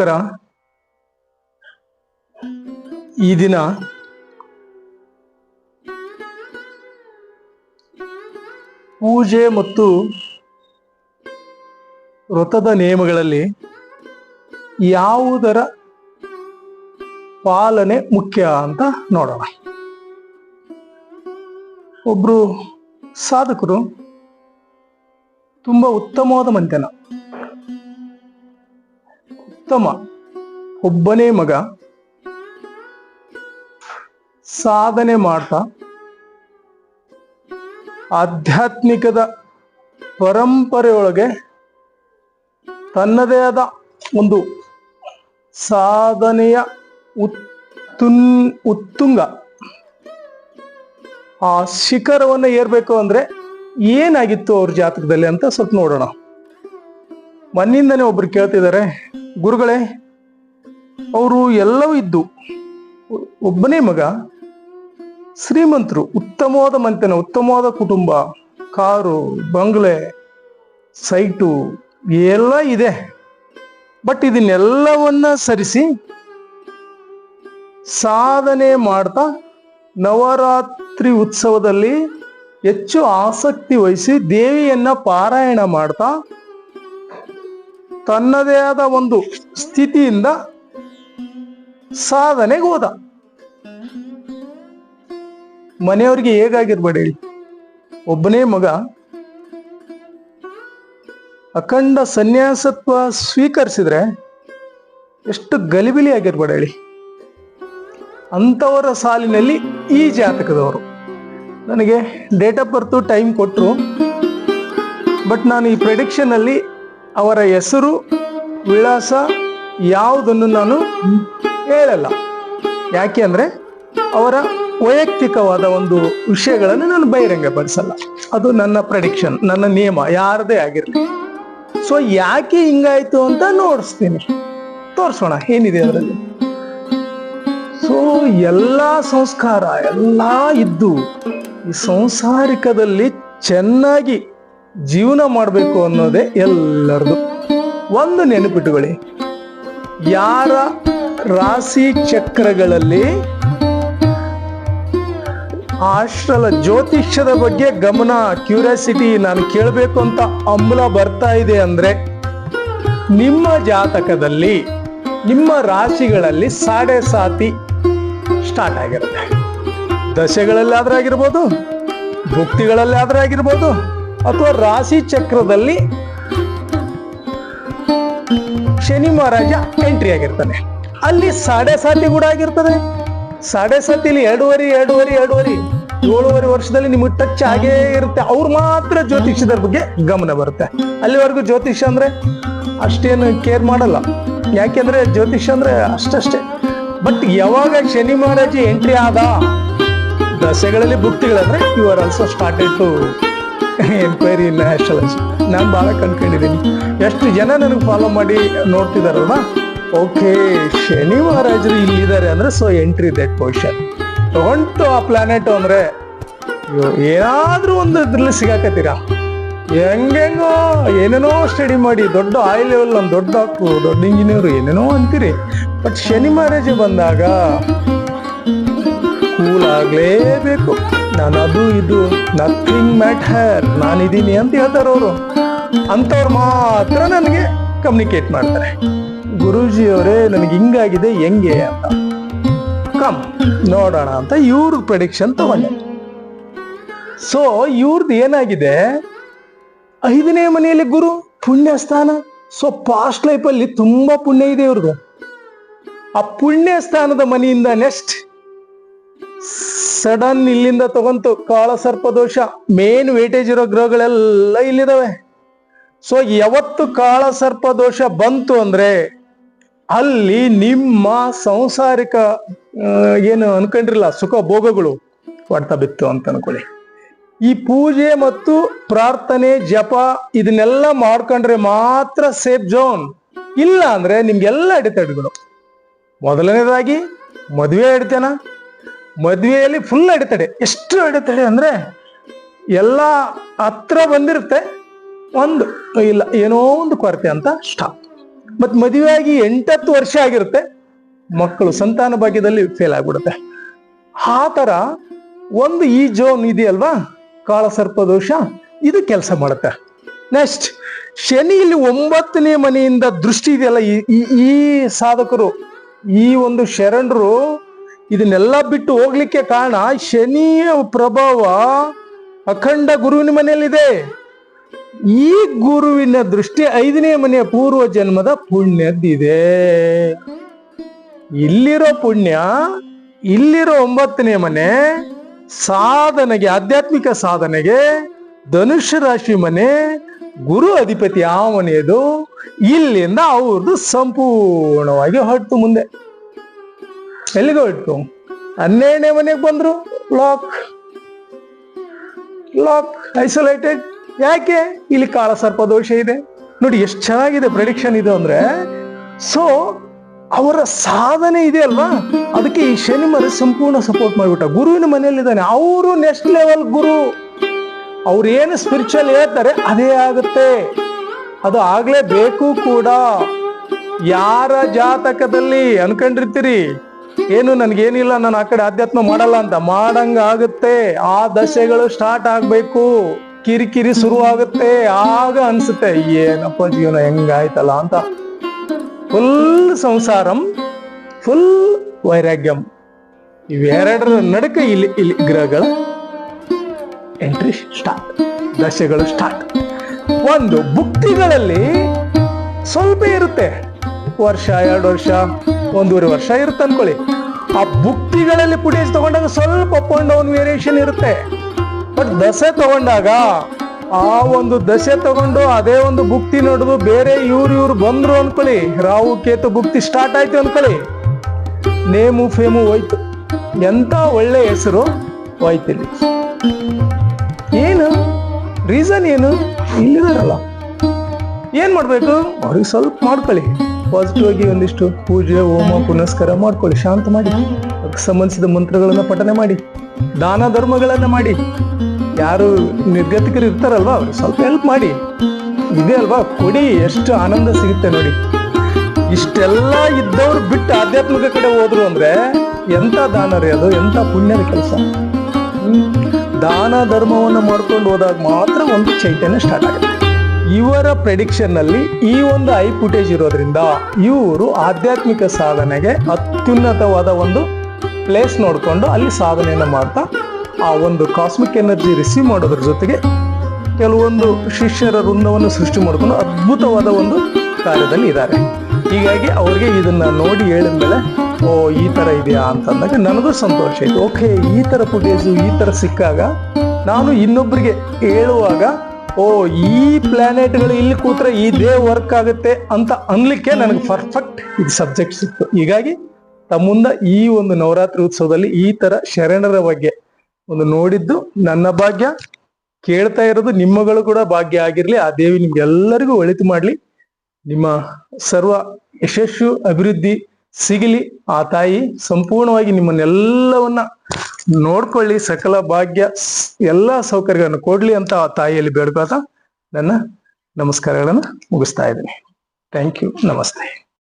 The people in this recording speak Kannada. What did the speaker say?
ನಮಸ್ಕಾರ. ಈ ದಿನ ಪೂಜೆ ಮತ್ತು ವ್ರತದ ನಿಯಮಗಳಲ್ಲಿ ಯಾವುದರ ಪಾಲನೆ ಮುಖ್ಯ ಅಂತ ನೋಡೋಣ. ಒಬ್ರು ಸಾಧಕರು ತುಂಬಾ ಉತ್ತಮವಾದ ಮನೆತನ, ಉತ್ತಮ ಒಬ್ಬನೇ ಮಗ, ಸಾಧನೆ ಮಾಡ್ತಾ ಆಧ್ಯಾತ್ಮಿಕದ ಪರಂಪರೆಯೊಳಗೆ ತನ್ನದೇ ಆದ ಒಂದು ಸಾಧನೆಯ ಉತ್ತುಂಗ ಆ ಶಿಖರವನ್ನು ಏರ್ಬೇಕು ಅಂದ್ರೆ ಏನಾಗಿತ್ತು ಅವ್ರ ಜಾತಕದಲ್ಲಿ ಅಂತ ಸ್ವಲ್ಪ ನೋಡೋಣ. ಮಣ್ಣಿಂದನೇ ಒಬ್ರು ಕೇಳ್ತಿದ್ದಾರೆ, ಗುರುಗಳೇ ಅವರು ಎಲ್ಲವೂ ಇದ್ದು ಒಬ್ಬನೇ ಮಗ, ಶ್ರೀಮಂತರು, ಉತ್ತಮವಾದ ಮನೆತನ, ಉತ್ತಮವಾದ ಕುಟುಂಬ, ಕಾರು, ಬಂಗ್ಲೆ, ಸೈಟು ಎಲ್ಲ ಇದೆ. ಬಟ್ ಇದನ್ನೆಲ್ಲವನ್ನ ಸರಿಸಿ ಸಾಧನೆ ಮಾಡ್ತಾ ನವರಾತ್ರಿ ಉತ್ಸವದಲ್ಲಿ ಹೆಚ್ಚು ಆಸಕ್ತಿ ವಹಿಸಿ ದೇವಿಯನ್ನ ಪಾರಾಯಣ ಮಾಡ್ತಾ ತನ್ನದೇ ಆದ ಒಂದು ಸ್ಥಿತಿಯಿಂದ ಸಾಧನೆಗೆ ಹೋದ. ಮನೆಯವ್ರಿಗೆ ಹೇಗಾಗಿರ್ಬೇಡಿ, ಒಬ್ಬನೇ ಮಗ ಅಖಂಡ ಸನ್ಯಾಸತ್ವ ಸ್ವೀಕರಿಸಿದ್ರೆ ಎಷ್ಟು ಗಲಿಬಿಲಿ ಆಗಿರ್ಬೇಡ ಹೇಳಿ. ಅಂಥವರ ಸಾಲಿನಲ್ಲಿ ಈ ಜಾತಕದವರು. ನನಗೆ ಡೇಟ್ ಆಫ್ ಬರ್ತ್ ಟೈಮ್ ಕೊಟ್ಟರು, ಬಟ್ ನಾನು ಈ ಪ್ರೆಡಿಕ್ಷನ್ ಅಲ್ಲಿ ಅವರ ಹೆಸರು ವಿಳಾಸ ಯಾವುದನ್ನು ನಾನು ಹೇಳಲ್ಲ. ಯಾಕೆ ಅಂದ್ರೆ ಅವರ ವೈಯಕ್ತಿಕವಾದ ಒಂದು ವಿಷಯಗಳನ್ನು ನಾನು ಬಹಿರಂಗಪಡಿಸಲ್ಲ. ಅದು ನನ್ನ ಪ್ರೆಡಿಕ್ಷನ್, ನನ್ನ ನಿಯಮ, ಯಾರದೇ ಆಗಿರಲಿ. ಸೊ ಯಾಕೆ ಹಿಂಗಾಯ್ತು ಅಂತ ತೋರಿಸೋಣ ಏನಿದೆ ಅದರಲ್ಲಿ. ಸೊ ಎಲ್ಲಾ ಸಂಸ್ಕಾರ ಎಲ್ಲ ಇದ್ದು ಈ ಸಂಸಾರಿಕದಲ್ಲಿ ಚೆನ್ನಾಗಿ ಜೀವನ ಮಾಡಬೇಕು ಅನ್ನೋದೇ ಎಲ್ಲರದು. ಒಂದು ನೆನಪಿಟ್ಟುಕೊಳ್ಳಿ, ಯಾರ ರಾಶಿ ಚಕ್ರಗಳಲ್ಲಿ ಆಶ್ರಲ ಜ್ಯೋತಿಷ್ಯದ ಬಗ್ಗೆ ಗಮನ, ಕ್ಯೂರಿಯಾಸಿಟಿ, ನಾನು ಕೇಳಬೇಕು ಅಂತ ಅಂಬಲ ಬರ್ತಾ ಇದೆ ಅಂದ್ರೆ ನಿಮ್ಮ ಜಾತಕದಲ್ಲಿ ನಿಮ್ಮ ರಾಶಿಗಳಲ್ಲಿ ಸಾಡೆ ಸಾತಿ ಸ್ಟಾರ್ಟ್ ಆಗಿರುತ್ತೆ. ದಶೆಗಳಲ್ಲಿ ಆದ್ರೆ ಆಗಿರ್ಬೋದು, ಭುಕ್ತಿಗಳಲ್ಲಿ ಆದ್ರೆ ಆಗಿರ್ಬೋದು, ಅಥವಾ ರಾಶಿ ಚಕ್ರದಲ್ಲಿ ಶನಿ ಮಹಾರಾಜ ಎಂಟ್ರಿ ಆಗಿರ್ತಾನೆ, ಅಲ್ಲಿ ಸಾಡೆ ಸಾತಿ ಕೂಡ ಆಗಿರ್ತದೆ. ಸಾಡೆ ಸಾತಿಲಿ ಎರಡೂವರೆ 7.5 ವರ್ಷದಲ್ಲಿ ನಿಮಗೆ ಟಚ್ ಆಗೇ ಇರುತ್ತೆ. ಅವ್ರು ಮಾತ್ರ ಜ್ಯೋತಿಷ್ಯದ ಬಗ್ಗೆ ಗಮನ ಬರುತ್ತೆ. ಅಲ್ಲಿವರೆಗೂ ಜ್ಯೋತಿಷ್ಯ ಅಂದ್ರೆ ಅಷ್ಟೇನು ಕೇರ್ ಮಾಡಲ್ಲ, ಯಾಕೆಂದ್ರೆ ಜ್ಯೋತಿಷ್ಯ ಅಂದ್ರೆ ಅಷ್ಟೇ. ಬಟ್ ಯಾವಾಗ ಶನಿ ಮಹಾರಾಜ ಎಂಟ್ರಿ ಆದ ದಶೆಗಳಲ್ಲಿ ಭುಕ್ತಿಗಳಂದ್ರೆ you are also started to enquiry in astrology. ನಾನು ಬಹಳ ಕಂಡ್ಕೊಂಡಿದ್ದೀನಿ, ಎಷ್ಟು ಜನ ನನಗೆ ಫಾಲೋ ಮಾಡಿ ನೋಡ್ತಿದಾರಲ್ವಾ. ಓಕೆ, ಶನಿ ಮಹಾರಾಜರು ಇಲ್ಲಿದ್ದಾರೆ ಅಂದ್ರೆ ಸೊ ಎಂಟ್ರಿ ದಟ್ ಪೊಸಿಷನ್ ತಗೊಂಡು ಆ ಪ್ಲಾನೆಟ್ ಅಂದ್ರೆ ಏನಾದ್ರೂ ಒಂದು ಇದ್ರಲ್ಲಿ ಸಿಗಾಕತ್ತೀರಾ. ಹೆಂಗೆಂಗೋ ಏನೇನೋ ಸ್ಟಡಿ ಮಾಡಿ ದೊಡ್ಡ ಹೈ ಲೆವೆಲ್, ಒಂದು ದೊಡ್ಡ ಡಾಕ್ಟ್ರು, ದೊಡ್ಡ ಇಂಜಿನಿಯರ್ ಏನೇನೋ ಅಂತೀರಿ. ಬಟ್ ಶನಿ ಮಹಾರಾಜ ಬಂದಾಗ ಕೂಲ್ ಆಗ್ಲೇಬೇಕು. ನಾನು ಅದು ಇದು ನಥಿಂಗ್ ಮ್ಯಾಟರ್, ನಾನಿದ್ದೀನಿ ಅಂತ ಹೇಳ್ತಾರೆ ಅವರು. ಅಂಥವ್ರು ಮಾತ್ರ ನನಗೆ ಕಮ್ಯುನಿಕೇಟ್ ಮಾಡ್ತಾರೆ, ಗುರೂಜಿ ಅವರೇ ನನಗೆ ಹಿಂಗಾಗಿದೆ ಹೆಂಗೆ ಅಂತ. ಕಮ್ ನೋಡೋಣ ಅಂತ ಇವ್ರ ಪ್ರೆಡಿಕ್ಷನ್ ತಗೊಂಡೆ. ಸೊ ಇವ್ರದ್ದು ಏನಾಗಿದೆ, 5ನೇ ಮನೆಯಲ್ಲಿ ಗುರು ಪುಣ್ಯ ಸ್ಥಾನ. ಸೊ ಪಾಸ್ಟ್ ಲೈಫ್ ಅಲ್ಲಿ ತುಂಬಾ ಪುಣ್ಯ ಇದೆ ಇವ್ರದ್ದು. ಆ ಪುಣ್ಯ ಸ್ಥಾನದ ಮನೆಯಿಂದ ನೆಕ್ಸ್ಟ್ ಸಡನ್ ಇಲ್ಲಿಂದ ತಗೊಂತು ಕಾಳ ಸರ್ಪ ದೋಷ. ಮೇನ್ ವೇಟೇಜ್ ಇರೋ ಗ್ರಹಗಳೆಲ್ಲ ಇಲ್ಲಿದಾವೆ. ಸೊ ಯಾವತ್ತು ಕಾಳ ಸರ್ಪ ದೋಷ ಬಂತು ಅಂದ್ರೆ ಅಲ್ಲಿ ನಿಮ್ಮ ಸಂಸಾರಿಕ ಏನು ಅನ್ಕೊಂಡ್ರಿಲ್ಲ ಸುಖ ಭೋಗಗಳು ಹೊಡ್ತಾ ಬಿತ್ತು ಅಂತ ಅನ್ಕೊಳ್ಳಿ. ಈ ಪೂಜೆ ಮತ್ತು ಪ್ರಾರ್ಥನೆ ಜಪ ಇದನ್ನೆಲ್ಲ ಮಾಡ್ಕೊಂಡ್ರೆ ಮಾತ್ರ ಸೇಫ್ ಝೋನ್. ಇಲ್ಲ ಅಂದ್ರೆ ನಿಮ್ಗೆಲ್ಲ ಅಡೆತಡೆಗಳು. ಮೊದಲನೇದಾಗಿ ಮದುವೆ ಅಡೆತನ, ಮದುವೆಯಲ್ಲಿ ಫುಲ್ ಅಡೆತಡೆ. ಎಷ್ಟು ಅಡೆತಡೆ ಅಂದ್ರೆ ಎಲ್ಲ ಹತ್ರ ಬಂದಿರುತ್ತೆ, ಒಂದು ಇಲ್ಲ ಏನೋ ಒಂದು ಕೊರತೆ ಅಂತ ಸ್ಟಾಪ್. ಮತ್ ಮದುವೆಯಾಗಿ 8-10 ವರ್ಷ ಆಗಿರುತ್ತೆ, ಮಕ್ಕಳು ಸಂತಾನ ಭಾಗ್ಯದಲ್ಲಿ ಫೇಲ್ ಆಗ್ಬಿಡುತ್ತೆ. ಆ ತರ ಒಂದು ಈ ಜೋನ್ ಇದೆಯಲ್ವಾ, ಕಾಳಸರ್ಪ ದೋಷ, ಇದು ಕೆಲಸ ಮಾಡುತ್ತೆ. ನೆಕ್ಸ್ಟ್ ಶನಿ ಇಲ್ಲಿ 9ನೇ ಮನೆಯಿಂದ ದೃಷ್ಟಿ ಇದೆಯಲ್ಲ, ಈ ಸಾಧಕರು, ಈ ಒಂದು ಶರಣರು ಇದನ್ನೆಲ್ಲ ಬಿಟ್ಟು ಹೋಗ್ಲಿಕ್ಕೆ ಕಾರಣ ಶನಿಯ ಪ್ರಭಾವ ಅಖಂಡ ಗುರುವಿನ ಮನೆಯಲ್ಲಿದೆ. ಈ ಗುರುವಿನ ದೃಷ್ಟಿ 5ನೇ ಮನೆಯ ಪೂರ್ವ ಜನ್ಮದ ಪುಣ್ಯದ್ದಿದೆ. ಇಲ್ಲಿರೋ ಪುಣ್ಯ, ಇಲ್ಲಿರೋ 9ನೇ ಮನೆ ಸಾಧನೆಗೆ, ಆಧ್ಯಾತ್ಮಿಕ ಸಾಧನೆಗೆ ಧನುಷ್ ರಾಶಿ ಮನೆ, ಗುರು ಅಧಿಪತಿ ಆ ಮನೆಯದು. ಇಲ್ಲಿಂದ ಅವ್ರದ್ದು ಸಂಪೂರ್ಣವಾಗಿ ಹೊರಟು ಮುಂದೆ ಎಲ್ಲಿಗೆ ಹೊರಟು? 12ನೇ ಮನೆಗೆ ಬಂದ್ರು, ಲಾಕ್ ಐಸೋಲೇಟೆಡ್. ಯಾಕೆ? ಇಲ್ಲಿ ಕಾಳಸರ್ಪ ದೋಷ ಇದೆ. ನೋಡಿ ಎಷ್ಟು ಚೆನ್ನಾಗಿದೆ ಪ್ರೆಡಿಕ್ಷನ್ ಇದು ಅಂದ್ರೆ. ಸೊ ಅವರ ಸಾಧನೆ ಇದೆ ಅಲ್ವಾ, ಅದಕ್ಕೆ ಈ ಶನಿ ಮರ ಸಂಪೂರ್ಣ ಸಪೋರ್ಟ್ ಮಾಡಿಬಿಟ್ಟ. ಗುರುವಿನ ಮನೆಯಲ್ಲಿದ್ದಾನೆ, ಅವರು ನೆಕ್ಸ್ಟ್ ಲೆವೆಲ್ ಗುರು. ಅವ್ರು ಏನು ಸ್ಪಿರಿಚುವಲ್ ಹೇಳ್ತಾರೆ ಅದೇ ಆಗುತ್ತೆ, ಅದು ಆಗ್ಲೇಬೇಕು ಕೂಡ. ಯಾರ ಜಾತಕದಲ್ಲಿ ಅನ್ಕೊಂಡಿರ್ತೀರಿ ಏನು ನನ್ಗೇನಿಲ್ಲ, ನಾನು ಆ ಕಡೆ ಆಧ್ಯಾತ್ಮ ಮಾಡಲ್ಲ ಅಂತ, ಮಾಡಂಗ ಆಗುತ್ತೆ. ಆ ದಶೆಗಳು ಸ್ಟಾರ್ಟ್ ಆಗ್ಬೇಕು, ಕಿರಿಕಿರಿ ಶುರು ಆಗುತ್ತೆ. ಆಗ ಅನ್ಸುತ್ತೆ ಏನಪ್ಪ ಜೀವನ ಹೆಂಗಾಯ್ತಲ್ಲ ಅಂತ. ಫುಲ್ ಸಂಸಾರಂ, ಫುಲ್ ವೈರಾಗ್ಯಂ. ಇವೆರಡರ ನಡುಕ ಇಲ್ಲಿ ಗ್ರಹಗಳ ಎಂಟ್ರಿ ಸ್ಟಾರ್ಟ್, ದಶೆಗಳು ಸ್ಟಾರ್ಟ್. ಒಂದು ಭುಕ್ತಿಗಳಲ್ಲಿ ಸ್ವಲ್ಪ ಇರುತ್ತೆ, ವರ್ಷ 2 ವರ್ಷ 1.5 ವರ್ಷ ಇರುತ್ತೆ ಅನ್ಕೊಳ್ಳಿ. ಆ ಭುಕ್ತಿಗಳಲ್ಲಿ ಫುಟೇಜ್ ತಗೊಂಡಾಗ ಸ್ವಲ್ಪ ಅಪ್ ಅಂಡ್ ಡೌನ್ ವೇರಿಯೇಷನ್ ಇರುತ್ತೆ. ಬಟ್ ದಶೆ ತಗೊಂಡಾಗ, ಆ ಒಂದು ದಶೆ ತಗೊಂಡು ಅದೇ ಒಂದು ಭುಕ್ತಿ ನೋಡುದು ಬೇರೆ ಇವ್ರು ಬಂದ್ರು ಅನ್ಕೊಳ್ಳಿ, ರಾಹು ಕೇತು ಭುಕ್ತಿ ಸ್ಟಾರ್ಟ್ ಆಯ್ತು ಅನ್ಕೊಳ್ಳಿ, ನೇಮು ಫೇಮು ಹೋಯ್ತು, ಎಂತ ಒಳ್ಳೆ ಹೆಸರು ಹೋಯ್ತಿಲ್ಲಿ. ಏನು ರೀಸನ್ ಏನು? ಇಲ್ಲಿದಾರಲ್ಲ, ಏನ್ ಮಾಡ್ಬೇಕು? ಅವ್ರಿಗೆ ಸ್ವಲ್ಪ ಮಾಡ್ಕೊಳ್ಳಿ, ಪಾಸಿಟಿವ್ ಆಗಿ ಒಂದಿಷ್ಟು ಪೂಜೆ ಹೋಮ ಪುನಸ್ಕಾರ ಮಾಡ್ಕೊಳ್ಳಿ, ಶಾಂತ ಮಾಡಿ, ಅದಕ್ಕೆ ಸಂಬಂಧಿಸಿದ ಮಂತ್ರಗಳನ್ನ ಪಠನೆ ಮಾಡಿ, ದಾನ ಧರ್ಮಗಳನ್ನ ಮಾಡಿ. ಯಾರು ನಿರ್ಗತಿಕರು ಇರ್ತಾರಲ್ವಾ ಅವ್ರಿಗೆ ಸ್ವಲ್ಪ ಹೆಲ್ಪ್ ಮಾಡಿ. ಇದೆ ಅಲ್ವಾ, ಕೊಡಿ, ಎಷ್ಟು ಆನಂದ ಸಿಗುತ್ತೆ ನೋಡಿ. ಇಷ್ಟೆಲ್ಲ ಇದ್ದವ್ರು ಬಿಟ್ಟು ಆಧ್ಯಾತ್ಮಿಕ ಕಡೆ ಹೋದ್ರು ಅಂದ್ರೆ ಎಂತ ದಾನ ರೀ ಅದು, ಎಂತ ಪುಣ್ಯದ ಕೆಲಸ. ದಾನ ಧರ್ಮವನ್ನು ಮಾಡ್ಕೊಂಡು ಹೋದಾಗ ಮಾತ್ರ ಒಂದು ಚೈತನ್ಯ ಸ್ಟಾರ್ಟ್ ಆಗುತ್ತೆ. ಇವರ ಪ್ರೆಡಿಕ್ಷನ್ ನಲ್ಲಿ ಈ ಒಂದು ಐ ಫುಟೇಜ್ ಇರೋದ್ರಿಂದ ಇವರು ಆಧ್ಯಾತ್ಮಿಕ ಸಾಧನೆಗೆ ಅತ್ಯುನ್ನತವಾದ ಒಂದು ಪ್ಲೇಸ್ ನೋಡ್ಕೊಂಡು ಅಲ್ಲಿ ಸಾಧನೆಯನ್ನ ಮಾಡ್ತಾ ಆ ಒಂದು ಕಾಸ್ಮಿಕ್ ಎನರ್ಜಿ ರಿಸೀವ್ ಮಾಡೋದ್ರ ಜೊತೆಗೆ ಕೆಲವೊಂದು ಶಿಷ್ಯರ ವೃಂದವನ್ನು ಸೃಷ್ಟಿ ಮಾಡಿಕೊಂಡು ಅದ್ಭುತವಾದ ಒಂದು ಕಾರ್ಯದಲ್ಲಿ ಇದ್ದಾರೆ. ಹೀಗಾಗಿ ಅವ್ರಿಗೆ ಇದನ್ನ ನೋಡಿ ಹೇಳಿದ್ಮೇಲೆ ಓ ಈ ತರ ಇದೆಯಾ ಅಂತಂದಾಗ ನನಗೂ ಸಂತೋಷ ಆಯ್ತು. ಓಕೆ, ಈ ತರ ಫುಟೇಜು ಈ ತರ ಸಿಕ್ಕಾಗ ನಾನು ಇನ್ನೊಬ್ಬರಿಗೆ ಹೇಳುವಾಗ ಓ ಈ ಪ್ಲಾನೆಟ್ಗಳು ಇಲ್ಲಿ ಕೂತ್ರೆ ಇದೇ ವರ್ಕ್ ಆಗುತ್ತೆ ಅಂತ ಅನ್ಲಿಕ್ಕೆ ನನಗೆ ಪರ್ಫೆಕ್ಟ್ ಇದು ಸಬ್ಜೆಕ್ಟ್ ಸಿಕ್ತು. ಹೀಗಾಗಿ ತಮ್ಮ ಮುಂದೆ ಈ ಒಂದು ನವರಾತ್ರಿ ಉತ್ಸವದಲ್ಲಿ ಈ ತರ ಶರಣರ ಬಗ್ಗೆ ಒಂದು ನೋಡಿದ್ದು ನನ್ನ ಭಾಗ್ಯ. ಕೇಳ್ತಾ ಇರೋದು ನಿಮ್ಮಗಳು ಕೂಡ ಭಾಗ್ಯ ಆಗಿರ್ಲಿ. ಆ ದೇವಿ ನಿಮ್ಗೆಲ್ಲರಿಗೂ ಒಳಿತು ಮಾಡ್ಲಿ, ನಿಮ್ಮ ಸರ್ವ ಯಶಸ್ಸು ಅಭಿವೃದ್ಧಿ ಸಿಗಲಿ. ಆ ತಾಯಿ ಸಂಪೂರ್ಣವಾಗಿ ನಿಮ್ಮನ್ನೆಲ್ಲವನ್ನ ನೋಡ್ಕೊಳ್ಳಿ, ಸಕಲ ಭಾಗ್ಯ ಎಲ್ಲಾ ಸೌಕರ್ಯಗಳನ್ನು ಕೊಡ್ಲಿ ಅಂತ ಆ ತಾಯಿಯಲ್ಲಿ ಬೇಡ್ಕೊಳ್ತಾ ನನ್ನ ನಮಸ್ಕಾರಗಳನ್ನು ಮುಗಿಸ್ತಾ ಇದ್ದೀನಿ. ಥ್ಯಾಂಕ್ ಯು, ನಮಸ್ತೆ.